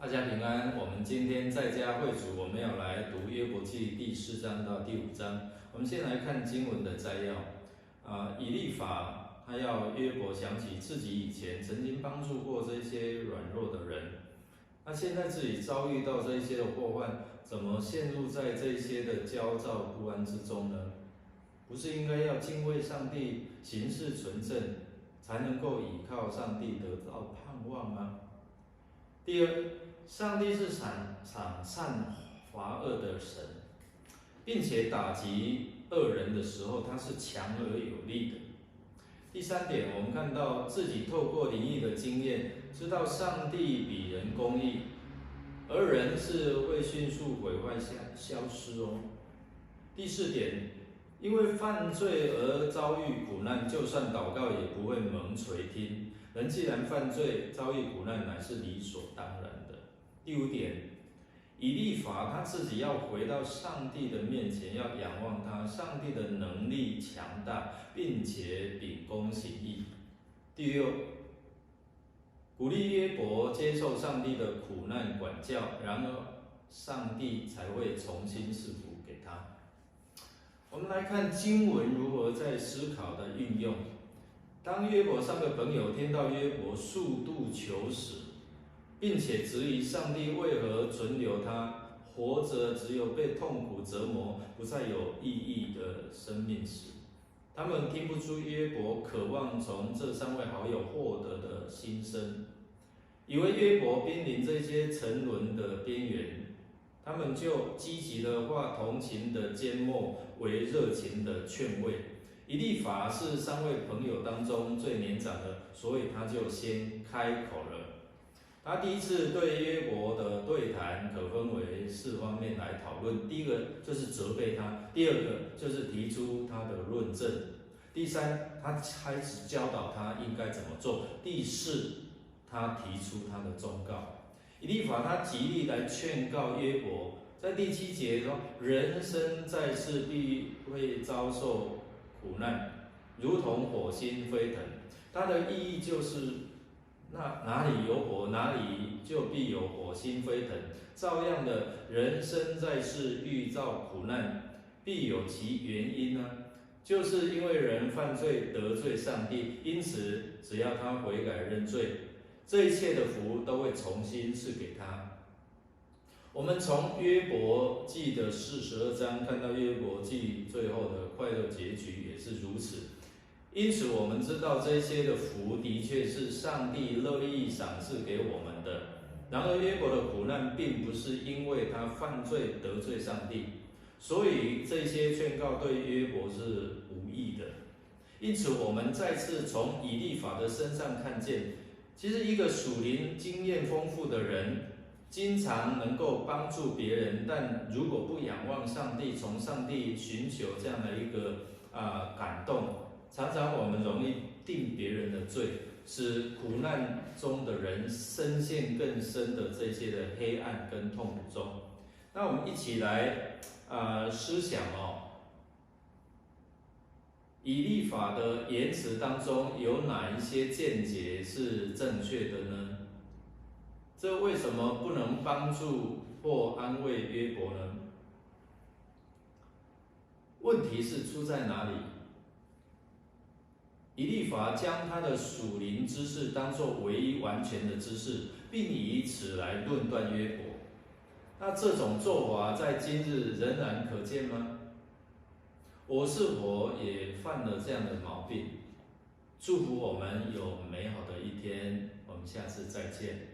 大家平安。我们今天在家会主，我们要来读约伯记第4章到第5章。我们先来看经文的摘要。以利法他要约伯想起自己以前曾经帮助过这些软弱的人，那现在自己遭遇到这些的祸患，怎么陷入在这些的焦躁不安之中呢？不是应该要敬畏上帝，行事纯正，才能够倚靠上帝得到盼望吗？第二，上帝是赏善罚恶的神，并且打击恶人的时候，他是强而有力的。第三点，我们看到自己透过灵异的经验，知道上帝比人公义，而人是会迅速毁坏消失哦。第四点，因为犯罪而遭遇苦难，就算祷告也不会蒙垂听。人既然犯罪，遭遇苦难乃是理所当然的。第五点，以利法他自己要回到上帝的面前，要仰望他，上帝的能力强大，并且秉公行义。第六，鼓励约伯接受上帝的苦难管教，然而上帝才会重新赐福给他。我们来看经文如何在思考的运用。当约伯3个朋友听到约伯数度求死，并且质疑上帝为何存留他活着，只有被痛苦折磨，不再有意义的生命时，他们听不出约伯渴望从这3位好友获得的心声，以为约伯濒临这些沉沦的边缘，他们就积极的化同情的缄默为热情的劝慰。以利法是3位朋友当中最年长的，所以他就先开口了。他第一次对约伯的对谈可分为4方面来讨论。第一个就是责备他，第二个就是提出他的论证，第三，他开始教导他应该怎么做，第四，他提出他的忠告。以利法他极力来劝告约伯，在第7节说，人生在世必会遭受苦难，如同火星飞腾。它的意义就是，哪里有火，哪里就必有火星飞腾。照样的，人生在世遇到苦难，必有其原因呢，就是因为人犯罪得罪上帝，因此只要他悔改认罪，这一切的福都会重新赐给他。我们从约伯记的42章看到约伯记最后的快乐结局也是如此。因此我们知道这些的福的确是上帝乐意赏赐给我们的。然而约伯的苦难并不是因为他犯罪得罪上帝，所以这些劝告对约伯是无益的。因此我们再次从以利法的身上看见，其实一个属灵经验丰富的人，经常能够帮助别人，但如果不仰望上帝，从上帝寻求这样的一个感动，常常我们容易定别人的罪，使苦难中的人深陷更深的这些的黑暗跟痛苦中。那我们一起来思想以利法的言辞当中有哪一些见解是正确的呢？这为什么不能帮助或安慰约伯呢？问题是出在哪里？以利法将他的属灵知识当作唯一完全的知识，并以此来论断约伯。那这种做法在今日仍然可见吗？我是否也犯了这样的毛病？祝福我们有美好的一天，我们下次再见。